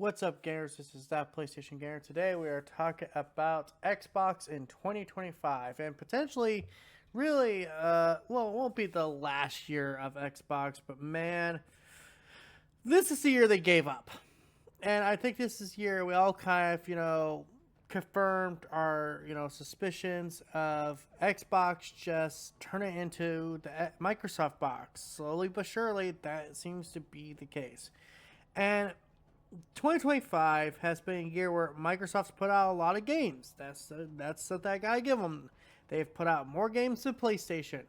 What's up, gamers? This is that PlayStation Gamer. Today we are talking about Xbox in 2025 and potentially, really, well, it won't be the last year of Xbox, but man, this is the year they gave up. And I think this is the year we all kind of, confirmed our, suspicions of Xbox just turning into the Microsoft box. Slowly but surely, that seems to be the case. And 2025 has been a year where Microsoft's put out a lot of games. That's what I gotta give them. They've put out more games than PlayStation,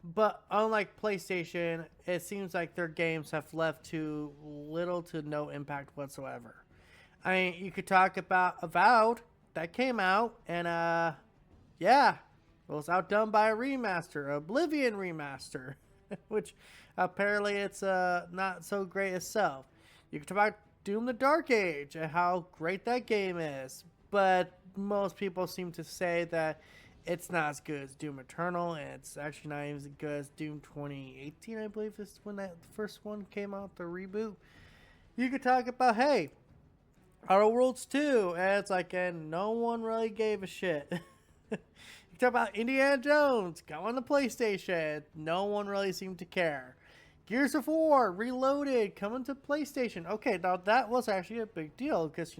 but unlike PlayStation, it seems like their games have left to little to no impact whatsoever. I mean, you could talk about Avowed that came out, and yeah, it was outdone by a remaster, Oblivion remaster, which apparently it's not so great itself. You could talk about Doom the Dark Age and how great that game is, but most people seem to say that it's not as good as Doom Eternal, and it's actually not even as good as Doom 2018, I believe is when that first one came out, the reboot. You could talk about, hey, Outer Worlds 2, and it's like, and no one really gave a shit. You talk about Indiana Jones, come on the PlayStation, no one really seemed to care. Gears of War Reloaded coming to PlayStation. Okay, now that was actually a big deal because,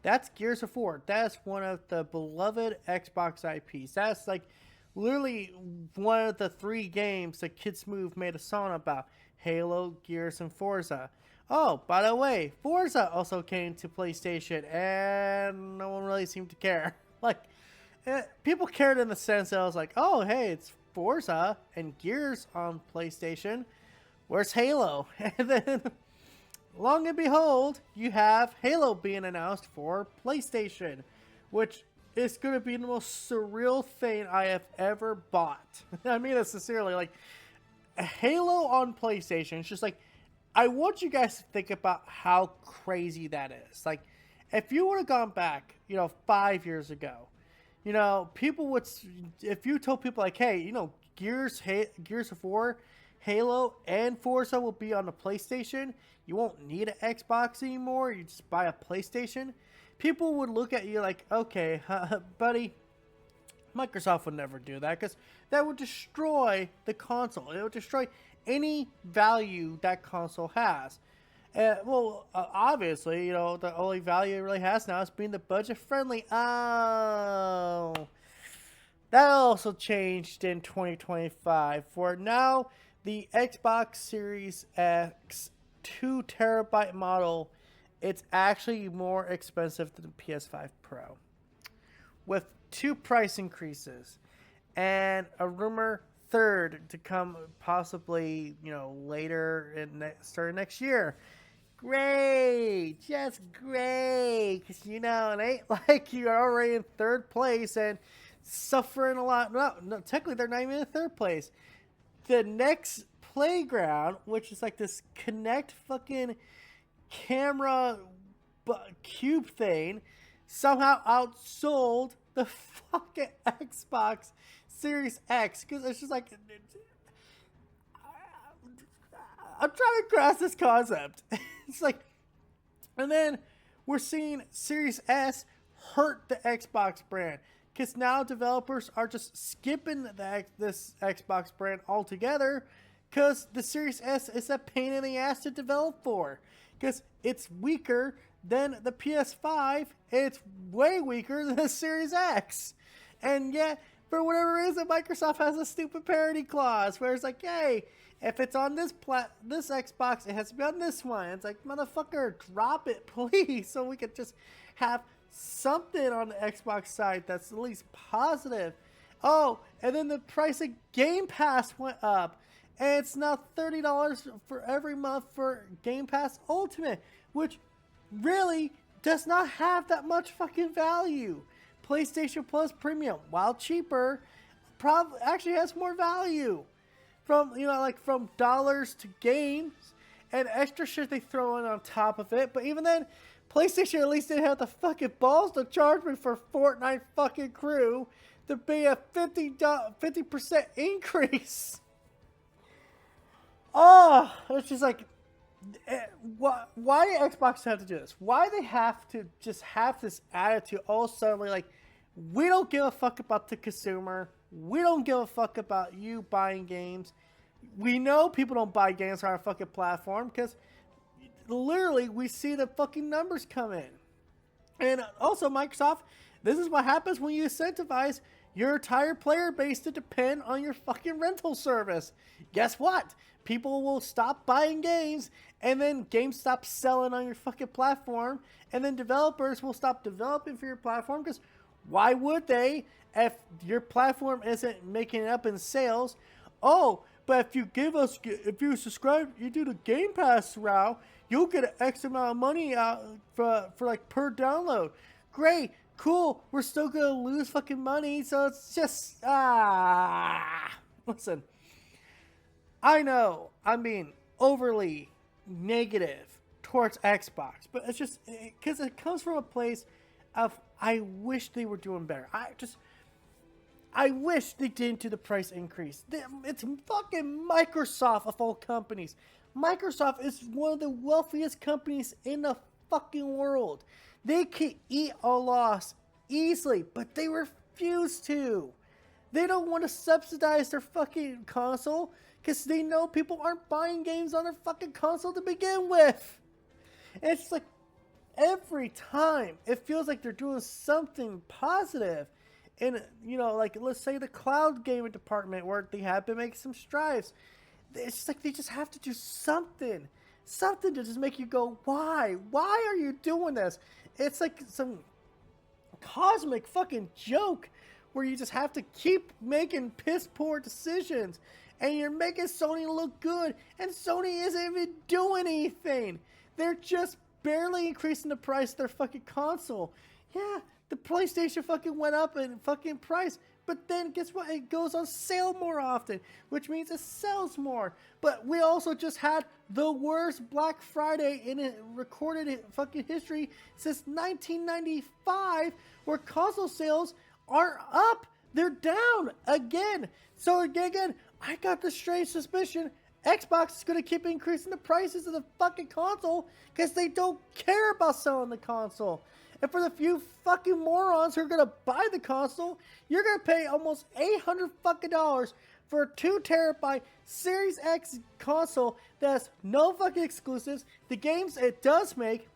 that's Gears of War. That's one of the beloved Xbox IPs. That's like literally one of the three games that Kid Smooth made a song about. Halo, Gears, and Forza. Oh, by the way, Forza also came to PlayStation and no one really seemed to care. People cared in the sense that I was like, oh, hey, it's Forza and Gears on PlayStation. Where's Halo? And then, long and behold, you have Halo being announced for PlayStation, which is going to be the most surreal thing I have ever bought. I mean it sincerely. Like, Halo on PlayStation, it's just like, I want you guys to think about how crazy that is. Like, if you would have gone back, 5 years ago, people would, if you told people like, hey, Gears of War, Halo, and Forza will be on the PlayStation. You won't need an Xbox anymore. You just buy a PlayStation. People would look at you like, okay, buddy, Microsoft would never do that because that would destroy the console. It would destroy any value that console has. Obviously, the only value it really has now is being the budget friendly. Oh, that also changed in 2025. For now, the Xbox Series X 2 terabyte model, it's actually more expensive than the PS5 Pro, with 2 price increases and a rumor third to come possibly, later in starting next year. Great, just great, because it ain't like you're already in third place and suffering a lot. No, technically they're not even in third place. The next Playground, which is like this Kinect fucking camera cube thing, somehow outsold the fucking Xbox Series X. Because it's just like, I'm trying to grasp this concept. It's like, and then we're seeing Series S hurt the Xbox brand. Because now developers are just skipping this Xbox brand altogether because the Series S is a pain in the ass to develop for. Because it's weaker than the PS5, and it's way weaker than the Series X. And yet, for whatever reason, Microsoft has a stupid parity clause where it's like, hey, if it's on this Xbox, it has to be on this one. It's like, motherfucker, drop it, please, so we could just have something on the Xbox side that's at least positive. Oh, and then the price of Game Pass went up. And it's now $30 for every month for Game Pass Ultimate, which really does not have that much fucking value. PlayStation Plus Premium, while cheaper, probably actually has more value. From, from dollars to games and extra shit they throw in on top of it. But even then, PlayStation at least didn't have the fucking balls to charge me for Fortnite fucking Crew to be a 50% increase. Oh, it's just like, why Xbox have to do this? Why they have to just have this attitude all suddenly like, we don't give a fuck about the consumer. We don't give a fuck about you buying games. We know people don't buy games on our fucking platform because literally we see the fucking numbers come in. And also Microsoft, this is what happens when you incentivize your entire player base to depend on your fucking rental service. Guess what? People will stop buying games, and then games stop selling on your fucking platform, and then developers will stop developing for your platform because why would they if your platform isn't making it up in sales? Oh, but if you subscribe, you do the Game Pass route, you'll get an X amount of money out for like per download. Great. Cool, we're still gonna lose fucking money, so it's just listen. I know I'm being overly negative towards Xbox, but it's just because it comes from a place of I wish they were doing better. I wish they didn't do the price increase. It's fucking Microsoft of all companies. Microsoft is one of the wealthiest companies in the fucking world. They can eat a loss easily, but they refuse to. They don't want to subsidize their fucking console because they know people aren't buying games on their fucking console to begin with. And it's like every time it feels like they're doing something positive. And, you know, like let's say the cloud gaming department where they have been making some strides. It's just like they just have to do something. Something to just make you go, why? Why are you doing this? It's like some cosmic fucking joke where you just have to keep making piss poor decisions and you're making Sony look good and Sony isn't even doing anything. They're just barely increasing the price of their fucking console. Yeah, the PlayStation fucking went up in fucking price, but then guess what? It goes on sale more often, which means it sells more. But we also just had the worst Black Friday in recorded fucking history since 1995, where console sales are up. They're down again. So again, I got the strange suspicion Xbox is going to keep increasing the prices of the fucking console because they don't care about selling the console. And for the few fucking morons who are going to buy the console, you're going to pay almost $800 fucking dollars for a 2 terabyte Series X console that has no fucking exclusives. The games it does make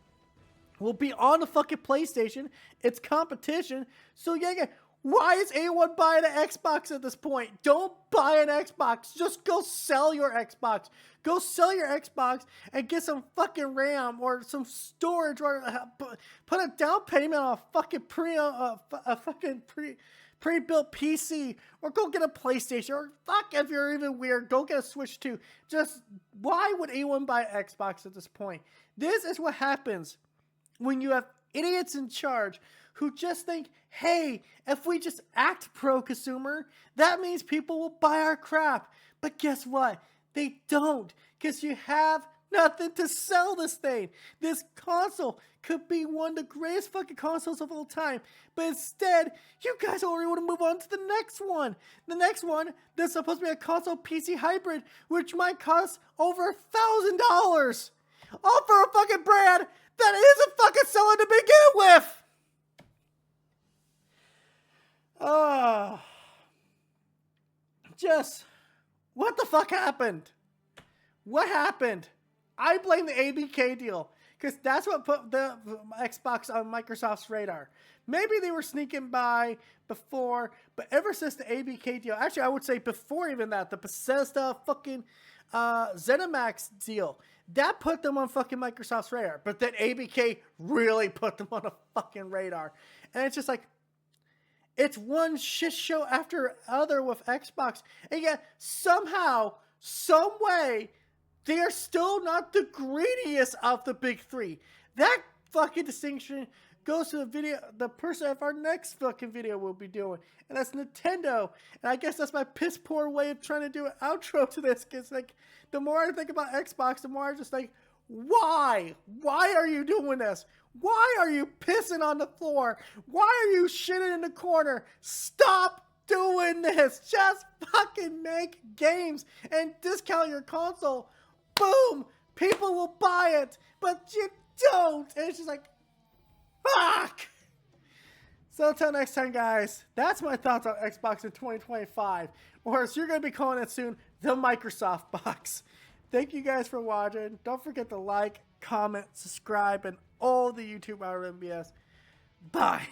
will be on the fucking PlayStation. It's competition. So yeah, why is anyone buying an Xbox at this point? Don't buy an Xbox. Just go sell your Xbox. Go sell your Xbox and get some fucking RAM or some storage or put a down payment on a fucking pre-built PC, or go get a PlayStation, or fuck if you're even weird, go get a Switch 2. Just why would anyone buy an Xbox at this point? This is what happens when you have idiots in charge who just think, hey, if we just act pro-consumer, that means people will buy our crap. But guess what? They don't, because you have nothing to sell this thing. This console could be one of the greatest fucking consoles of all time. But instead, you guys already want to move on to the next one. The next one, that's supposed to be a console PC hybrid, which might cost over $1,000. All for a fucking brand that isn't fucking selling to begin with. Just, what the fuck happened? What happened? I blame the ABK deal, because that's what put the Xbox on Microsoft's radar. Maybe they were sneaking by before, but ever since the ABK deal, actually I would say before even that, the Bethesda fucking ZeniMax deal, that put them on fucking Microsoft's radar. But then ABK really put them on a fucking radar. And it's just like, it's one shit show after other with Xbox. And yet, somehow, some way, they are still not the greediest of the big three. That fucking distinction goes to the person of our next fucking video we'll be doing. And that's Nintendo. And I guess that's my piss poor way of trying to do an outro to this. Because, like, the more I think about Xbox, the more I just like, why? Why are you doing this? Why are you pissing on the floor? Why are you shitting in the corner? Stop doing this. Just fucking make games and discount your console. Boom. People will buy it, but you don't. And it's just like, fuck. So until next time, guys, that's my thoughts on Xbox in 2025. Or as you're going to be calling it soon, the Microsoft box. Thank you guys for watching. Don't forget to like, comment, subscribe, and all the YouTube out of MBS. Bye.